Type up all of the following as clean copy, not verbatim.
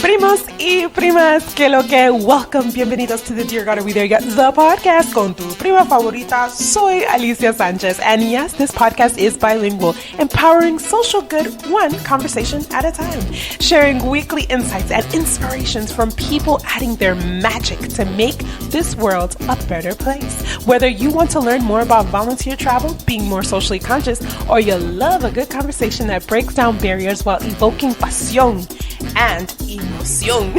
Primos y Primas, que lo que, welcome, bienvenidos to the Dear God Are We There Yet, the podcast con tu prima favorita. Soy Alicia Sanchez, and yes, this podcast is bilingual, empowering social good one conversation at a time, sharing weekly insights and inspirations from people adding their magic to make this world a better place. Whether you want to learn more about volunteer travel, being more socially conscious, or you love a good conversation that breaks down barriers while evoking pasión and emoción,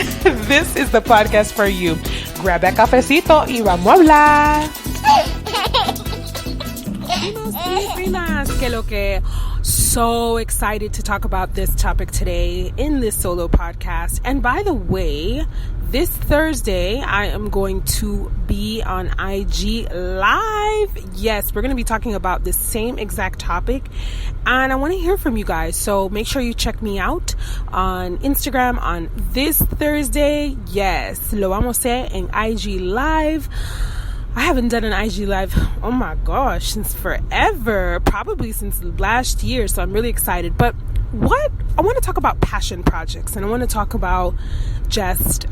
this is the podcast for you. Grab a cafecito y vamos a hablar. Primos y primas, que lo que. So excited to talk about this topic today in this solo podcast. And by the way, this Thursday, I am going to be on IG Live. Yes, we're going to be talking about the same exact topic. And I want to hear from you guys. So make sure you check me out on Instagram on this Thursday. Yes, lo vamos a hacer en IG Live. I haven't done an IG Live, oh my gosh, since forever, probably since last year, so I'm really excited. But what I want to talk about passion projects, and I want to talk about just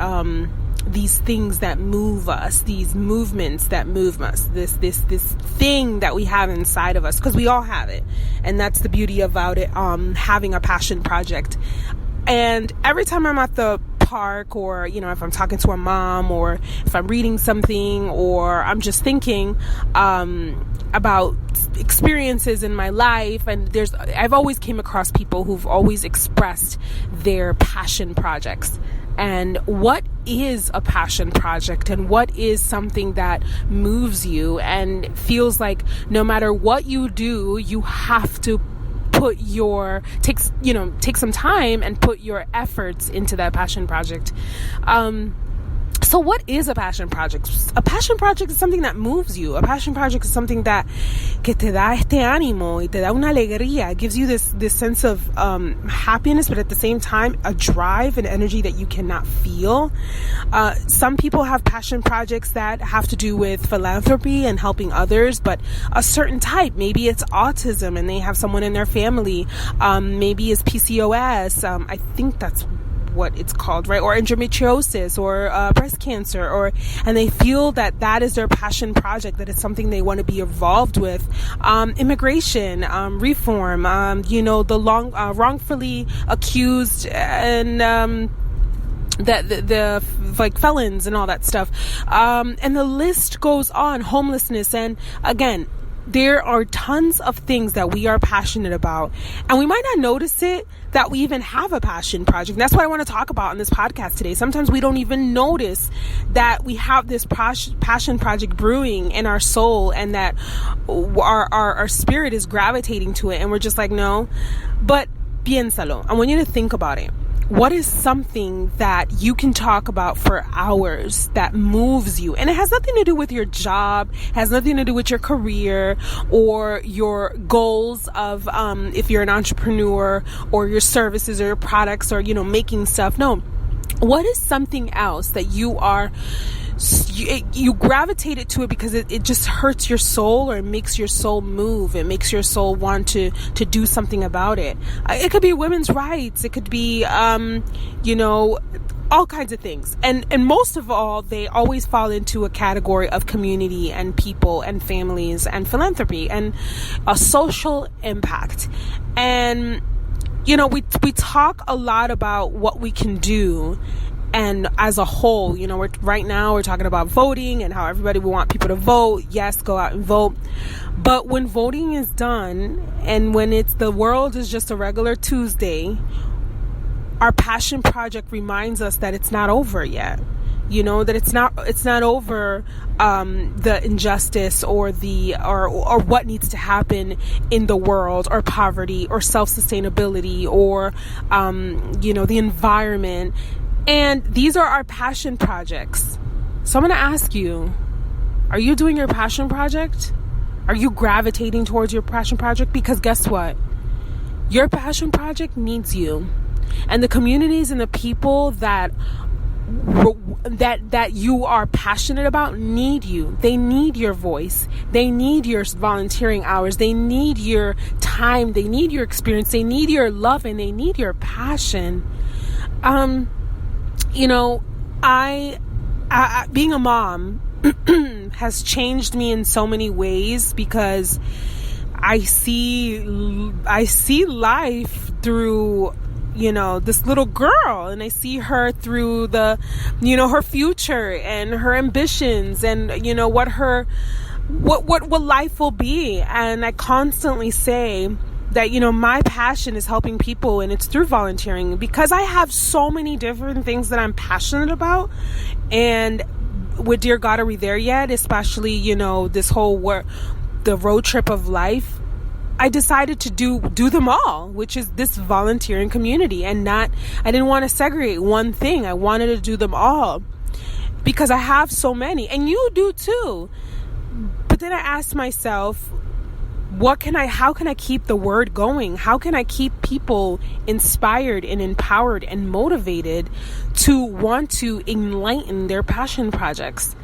these things that move us, these movements that move us, this thing that we have inside of us, because we all have it, and that's the beauty about it, having a passion project. And every time I'm at the park, or if I'm talking to a mom, or if I'm reading something, or I'm just thinking about experiences in my life, and I've always came across people who've always expressed their passion projects. And what is a passion project, and what is something that moves you and feels like no matter what you do, you have to take some time and put your efforts into that passion project. So what is a passion project? A passion project is something that moves you. A passion project is something that que te da este ánimo y te da una alegría. It gives you this sense of happiness, but at the same time, a drive and energy that you cannot feel. Some people have passion projects that have to do with philanthropy and helping others, but a certain type. Maybe it's autism and they have someone in their family. Maybe it's PCOS. I think that's what it's called, right? Or endometriosis, or breast cancer, and they feel that is their passion project, that it's something they want to be involved with. Immigration, reform, the wrongfully accused, and the like felons and all that stuff, and the list goes on. Homelessness, and again, there are tons of things that we are passionate about, and we might not notice it that we even have a passion project. And that's what I want to talk about on this podcast today. Sometimes we don't even notice that we have this passion project brewing in our soul, and that our spirit is gravitating to it, and we're just like, no. But piénsalo. I want you to think about it. What is something that you can talk about for hours that moves you? And it has nothing to do with your job, has nothing to do with your career or your goals of if you're an entrepreneur, or your services or your products, or making stuff. No. What is something else that you gravitated to it because it just hurts your soul, or it makes your soul move? It makes your soul want to do something about it. It could be women's rights. It could be, all kinds of things. And most of all, they always fall into a category of community and people and families and philanthropy and a social impact. And, we talk a lot about what we can do. And as a whole, right now we're talking about voting and how everybody will want people to vote. Yes, go out and vote. But when voting is done, and when the world is just a regular Tuesday, our passion project reminds us that it's not over yet. That it's not over, the injustice or or what needs to happen in the world, or poverty, or self-sustainability, or, the environment. And these are our passion projects. So I'm going to ask you, are you doing your passion project? Are you gravitating towards your passion project? Because guess what? Your passion project needs you. And the communities and the people that you are passionate about need you. They need your voice. They need your volunteering hours. They need your time. They need your experience. They need your love, and they need your passion. You know, I being a mom has changed me in so many ways, because I see life through, this little girl, and I see her through the, her future and her ambitions, and what life will be. And I constantly say that, my passion is helping people, and it's through volunteering, because I have so many different things that I'm passionate about. And with Dear God, Are We There Yet? Especially, this whole the road trip of life, I decided to do them all, which is this volunteering community, and I didn't want to segregate one thing. I wanted to do them all, because I have so many, and you do too. But then I asked myself, how can I keep the word going? How can I keep people inspired and empowered and motivated to want to enlighten their passion projects?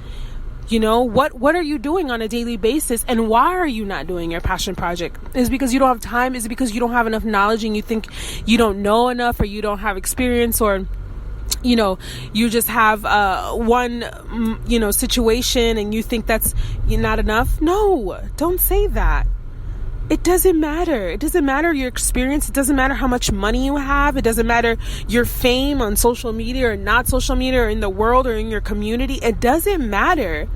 What are you doing on a daily basis, and why are you not doing your passion project? Is it because you don't have time? Is it because you don't have enough knowledge and you think you don't know enough, or you don't have experience, or you just have one situation and you think that's not enough? No, don't say that. It doesn't matter. It doesn't matter your experience. It doesn't matter how much money you have. It doesn't matter your fame on social media or not social media, or in the world or in your community. It doesn't matter.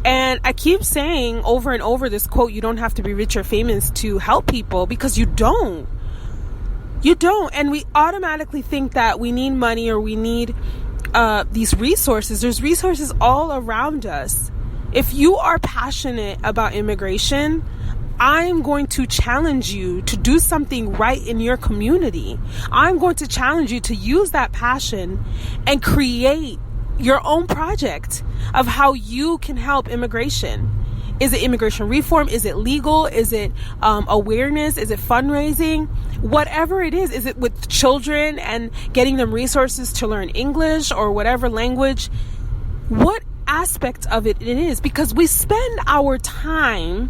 And I keep saying over and over this quote, you don't have to be rich or famous to help people, because you don't. You don't. And we automatically think that we need money, or we need these resources. There's resources all around us. If you are passionate about immigration, I'm going to challenge you to do something right in your community. I'm going to challenge you to use that passion and create your own project of how you can help immigration. Is it immigration reform? Is it legal? Is it awareness? Is it fundraising? Whatever it is it with children and getting them resources to learn English or whatever language? What aspect of it is? Because we spend our time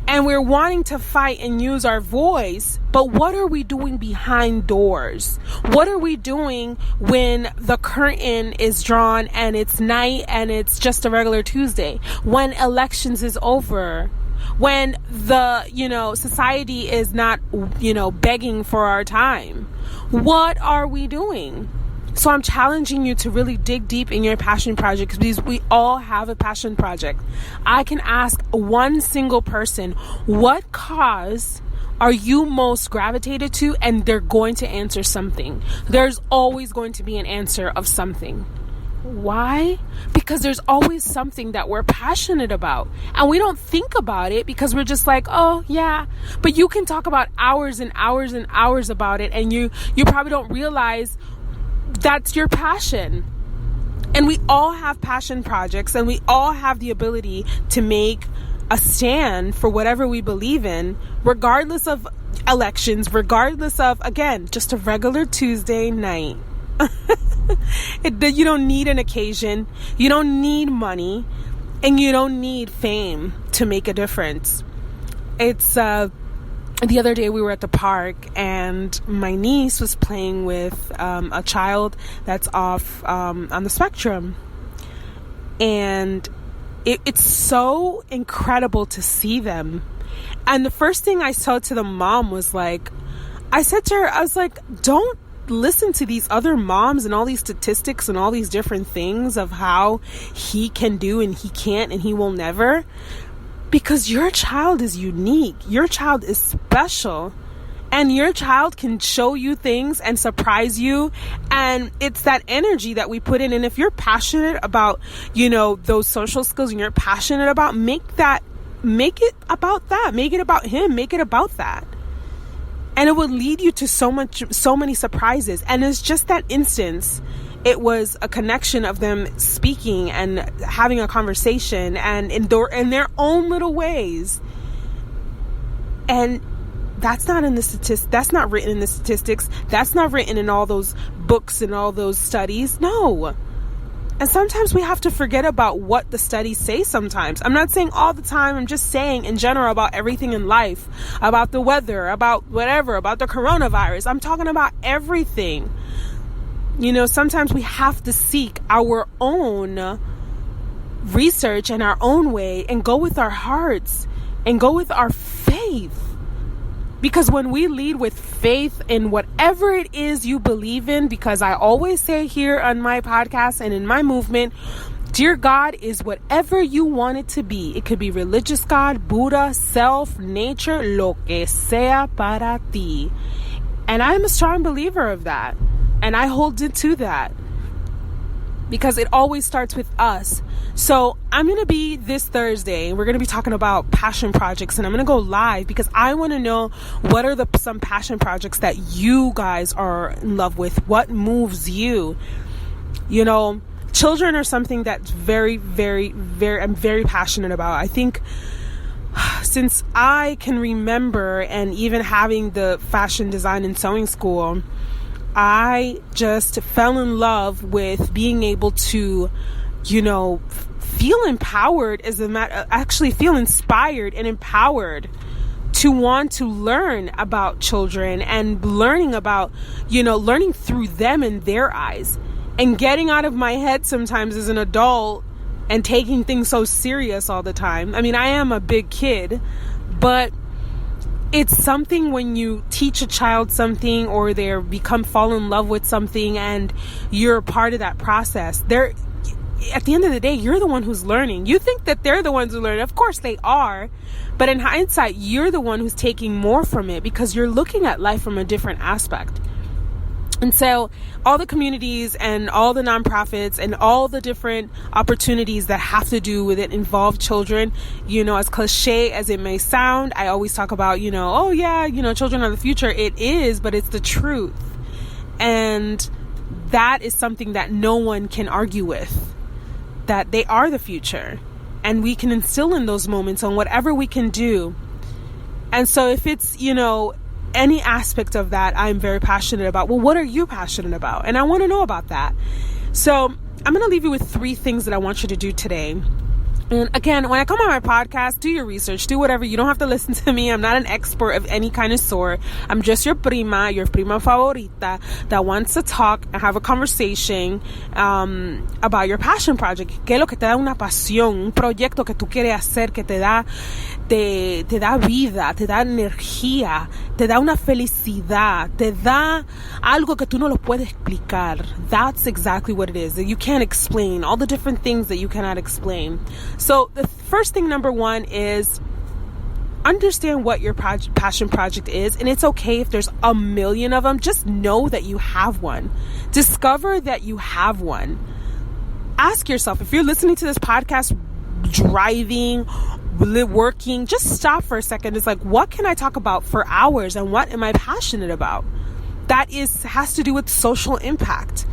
and we're wanting to fight and use our voice, but what are we doing behind doors? What are we doing when the curtain is drawn and it's night and it's just a regular Tuesday? When elections is over? When the, society is not, begging for our time? What are we doing? So I'm challenging you to really dig deep in your passion project, because we all have a passion project. I can ask one single person, what cause are you most gravitated to? And they're going to answer something. There's always going to be an answer of something. Why? Because there's always something that we're passionate about, and we don't think about it because we're just like, oh yeah. But you can talk about hours and hours and hours about it, and you probably don't realize that's your passion. And we all have passion projects, and we all have the ability to make a stand for whatever we believe in, regardless of elections, regardless of, again, just a regular Tuesday night. You don't need an occasion, you don't need money, and you don't need fame to make a difference. It's the other day we were at the park, and my niece was playing with a child that's off on the spectrum, and it's so incredible to see them. And the first thing I said to the mom was like, I said to her, I was like, don't listen to these other moms and all these statistics and all these different things of how he can do and he can't and he will never. Because your child is unique. Your child is special. And your child can show you things and surprise you. And it's that energy that we put in. And if you're passionate about, those social skills, and you're passionate about, make it about that. Make it about him. Make it about that. And it will lead you to so many surprises. And it's just that instance. It was a connection of them speaking and having a conversation, and in their own little ways. And that's not in the statistics. That's not written in the statistics. That's not written in all those books and all those studies. No. And sometimes we have to forget about what the studies say sometimes. I'm not saying all the time. I'm just saying in general about everything in life, about the weather, about whatever, about the coronavirus. I'm talking about everything. Sometimes we have to seek our own research and our own way and go with our hearts and go with our faith. Because when we lead with faith in whatever it is you believe in, because I always say here on my podcast and in my movement, dear God is whatever you want it to be. It could be religious God, Buddha, self, nature, lo que sea para ti. And I'm a strong believer of that. And I hold it to that. Because it always starts with us. So I'm going to be this Thursday, we're going to be talking about passion projects, and I'm going to go live because I want to know what are some passion projects that you guys are in love with. What moves you? Children are something that's very, very, very, I'm very passionate about. I think since I can remember, and even having the fashion design and sewing school, I just fell in love with being able to, feel empowered actually feel inspired and empowered to want to learn about children and learning about, learning through them and their eyes, and getting out of my head sometimes as an adult and taking things so serious all the time. I mean, I am a big kid, but it's something when you teach a child something or they fall in love with something and you're a part of that process. At the end of the day, you're the one who's learning. You think that they're the ones who learn. Of course they are. But in hindsight, you're the one who's taking more from it because you're looking at life from a different aspect. And so all the communities and all the nonprofits and all the different opportunities that have to do with it involve children. As cliche as it may sound, I always talk about, children are the future. It is, but it's the truth. And that is something that no one can argue with, that they are the future. And we can instill in those moments on whatever we can do. And so if it's, any aspect of that, I'm very passionate about. Well, what are you passionate about? And I want to know about that. So I'm going to leave you with 3 things that I want you to do today. And again, when I come on my podcast, do your research, do whatever. You don't have to listen to me. I'm not an expert of any kind of sort. I'm just your prima favorita that wants to talk and have a conversation about your passion project. ¿Qué es lo que te da una pasión? Un proyecto que tú quieres hacer que te da vida, te da energía, te da una felicidad, te da algo que tú no lo puedes explicar. That's exactly what it is. That you can't explain. All the different things that you cannot explain. So the first thing, number 1, is understand what your passion project is. And it's okay if there's a million of them. Just know that you have one. Discover that you have one. Ask yourself, if you're listening to this podcast, driving, working, just stop for a second. It's like, what can I talk about for hours and what am I passionate about? That has to do with social impact.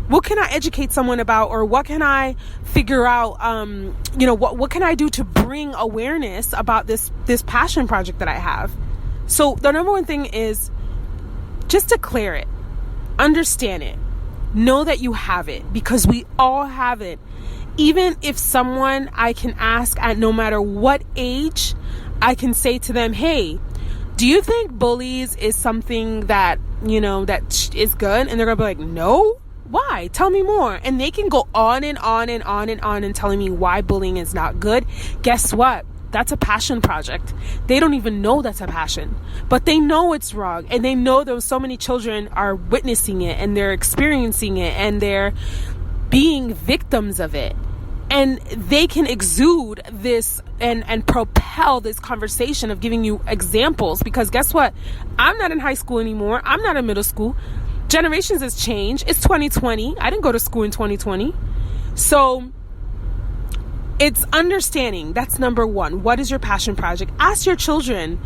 What can I educate someone about, or what can I figure out, what can I do to bring awareness about this passion project that I have? So the number 1 thing is just declare it, understand it, know that you have it, because we all have it. Even if someone I can ask at no matter what age, I can say to them, hey, do you think bullies is something that, that is good? And they're going to be like, no. Why? Tell me more. And they can go on and on and on and on and telling me why bullying is not good. Guess what? That's a passion project. They don't even know that's a passion, but they know it's wrong. And they know that so many children are witnessing it and they're experiencing it and they're being victims of it. And they can exude this and propel this conversation of giving you examples, because guess what? I'm not in high school anymore. I'm not in middle school. Generations has changed. It's 2020. I didn't go to school in 2020. So it's understanding. That's number 1. What is your passion project? Ask your children,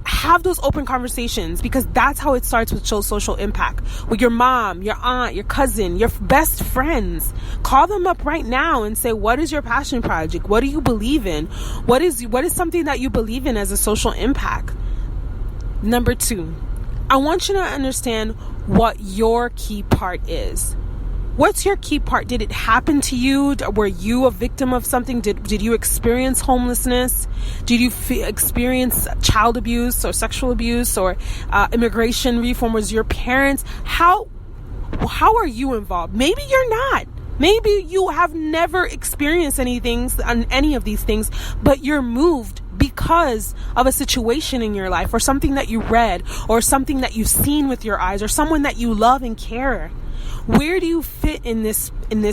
have those open conversations, because that's how it starts with social impact. With your mom, your aunt, your cousin, your best friends. Call them up right now and say, what is your passion project? What do you believe in? What is something that you believe in as a social impact? Number 2, I want you to understand what your key part is. What's your key part? Did it happen to you? Were you a victim of something? Did you experience homelessness? Did you experience child abuse or sexual abuse or immigration reform? Was your parents? how are you involved? Maybe you're not. Maybe you have never experienced any of these things, but you're moved because of a situation in your life, or something that you read, or something that you've seen with your eyes, or someone that you love and care. Where do you fit in this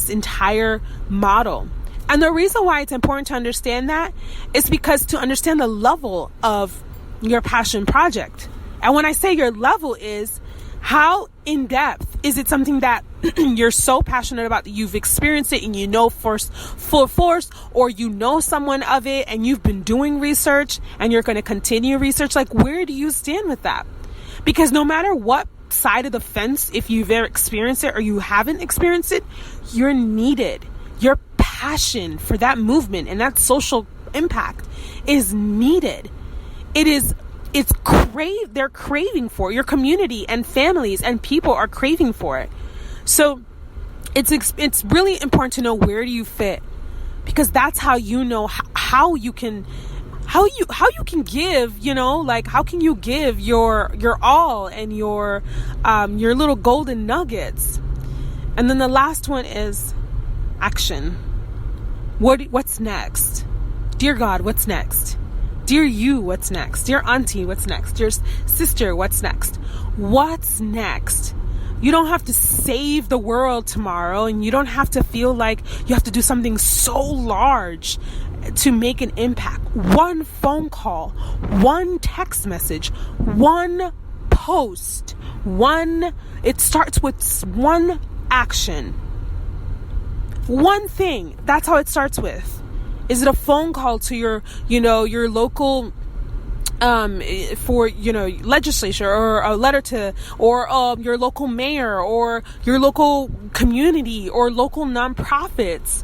entire model? And the reason why it's important to understand that is because to understand the level of your passion project. And when I say your level is, how in depth is it something that you're so passionate about that you've experienced it and you know full force, or you know someone of it and you've been doing research and you're going to continue research? Like, where do you stand with that? Because no matter what side of the fence, if you've ever experienced it or you haven't experienced it, you're needed. Your passion for that movement and that social impact is needed. They're craving for it. Your community and families and people are craving for it. So it's really important to know, where do you fit, because that's how you know how you can give, like, how can you give your all and your little golden nuggets. And then the last one is action. What's next? Dear God, what's next? Dear you, what's next? Dear auntie, what's next? Dear sister, what's next? What's next? You don't have to save the world tomorrow, and you don't have to feel like you have to do something so large to make an impact. One phone call, one text message, one post, it starts with one action. One thing. That's how it starts with. Is it a phone call to your local for legislature, or a letter to, or your local mayor, or your local community, or local nonprofits?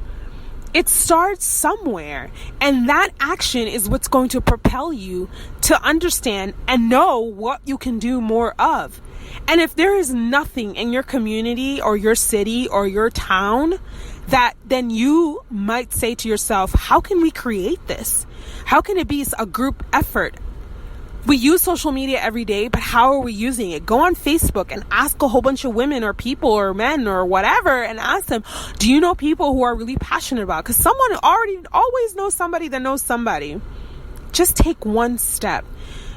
It starts somewhere, and that action is what's going to propel you to understand and know what you can do more of. And if there is nothing in your community or your city or your town, that then you might say to yourself, how can we create this? How can it be a group effort? We use social media every day, but how are we using it? Go on Facebook and ask a whole bunch of women or people or men or whatever, and ask them, do you know people who are really passionate about it? Because someone always knows somebody that knows somebody. Just take one step.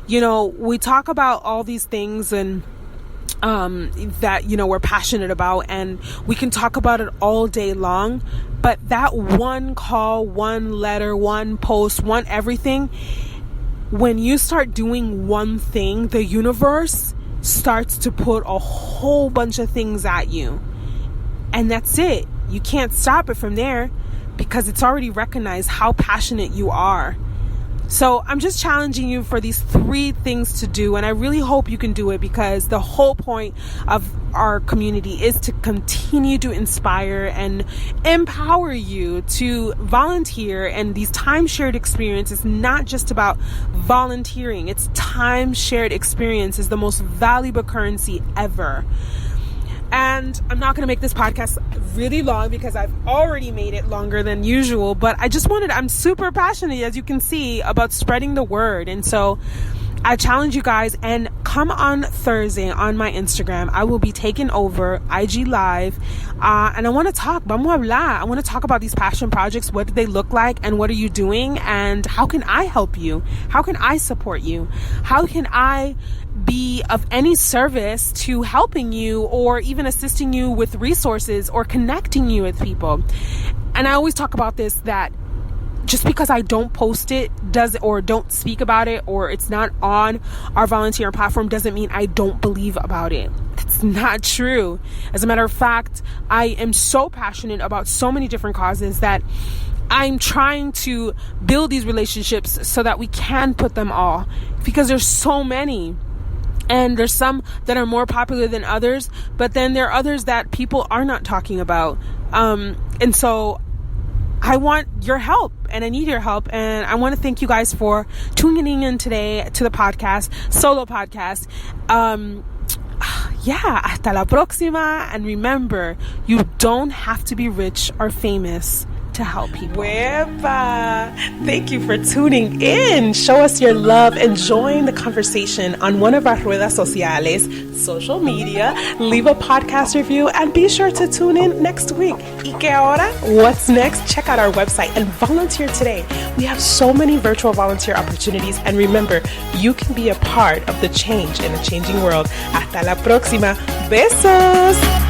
We talk about all these things and that we're passionate about, and we can talk about it all day long, but that one call, one letter, one post, one everything, when you start doing one thing, the universe starts to put a whole bunch of things at you, and that's it. You can't stop it from there, because it's already recognized how passionate you are. So I'm just challenging you for these 3 things to do, and I really hope you can do it, because the whole point of our community is to continue to inspire and empower you to volunteer. And these time shared experience is not just about volunteering. It's time shared experience is the most valuable currency ever. And I'm not going to make this podcast really long, because I've already made it longer than usual, but I'm super passionate, as you can see, about spreading the word. And so I challenge you guys, and come on Thursday on my Instagram. I will be taking over IG Live, and I want to talk. Vamos a hablar. I want to talk about these passion projects. What do they look like, and what are you doing, and how can I help you? How can I support you? How can I be of any service to helping you, or even assisting you with resources, or connecting you with people? And I always talk about this, that just because I don't post it or don't speak about it, or it's not on our volunteer platform, doesn't mean I don't believe about it. It's not true. As a matter of fact, I am so passionate about so many different causes that I'm trying to build these relationships so that we can put them all, because there's so many. And there's some that are more popular than others, but then there are others that people are not talking about. And so I want your help, and I need your help. And I want to thank you guys for tuning in today to the podcast, solo podcast. Hasta la próxima. And remember, you don't have to be rich or famous to to help people. Wepa. Thank you for tuning in. Show us your love and join the conversation on one of our redes sociales, social media. Leave a podcast review and be sure to tune in next week. ¿Y qué ahora? What's next? Check out our website and volunteer today. We have so many virtual volunteer opportunities, and remember, you can be a part of the change in a changing world. Hasta la próxima. Besos.